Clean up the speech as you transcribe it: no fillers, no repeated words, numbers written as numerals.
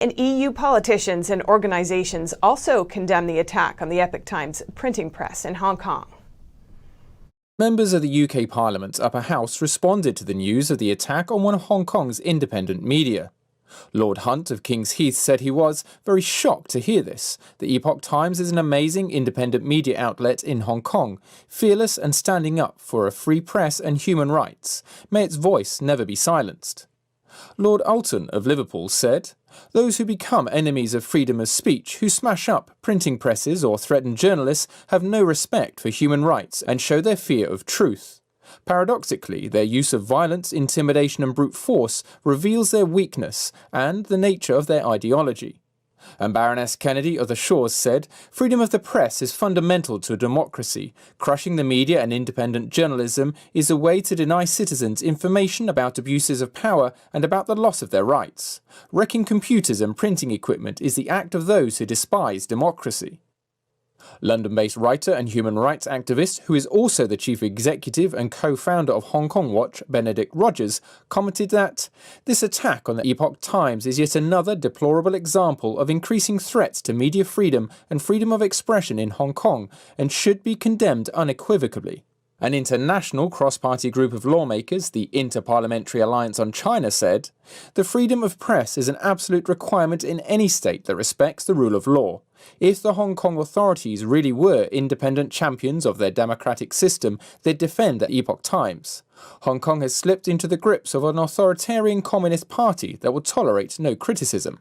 And EU politicians and organizations also condemn the attack on the Epoch Times printing press in Hong Kong. Members of the UK Parliament's upper house responded to the news of the attack on one of Hong Kong's independent media. Lord Hunt of King's Heath said he was very shocked to hear this. The Epoch Times is an amazing independent media outlet in Hong Kong, fearless and standing up for a free press and human rights. May its voice never be silenced. Lord Alton of Liverpool said, "Those who become enemies of freedom of speech, who smash up printing presses or threaten journalists, have no respect for human rights and show their fear of truth. Paradoxically, their use of violence, intimidation and brute force reveals their weakness and the nature of their ideology." And Baroness Kennedy of the Shores said, "Freedom of the press is fundamental to a democracy. Crushing the media and independent journalism is a way to deny citizens information about abuses of power and about the loss of their rights. Wrecking computers and printing equipment is the act of those who despise democracy." London-based writer and human rights activist, who is also the chief executive and co-founder of Hong Kong Watch, Benedict Rogers, commented that this attack on the Epoch Times is yet another deplorable example of increasing threats to media freedom and freedom of expression in Hong Kong and should be condemned unequivocally. An international cross-party group of lawmakers, the Inter-Parliamentary Alliance on China, said, "The freedom of press is an absolute requirement in any state that respects the rule of law. If the Hong Kong authorities really were independent champions of their democratic system, they'd defend the Epoch Times. Hong Kong has slipped into the grips of an authoritarian communist party that will tolerate no criticism."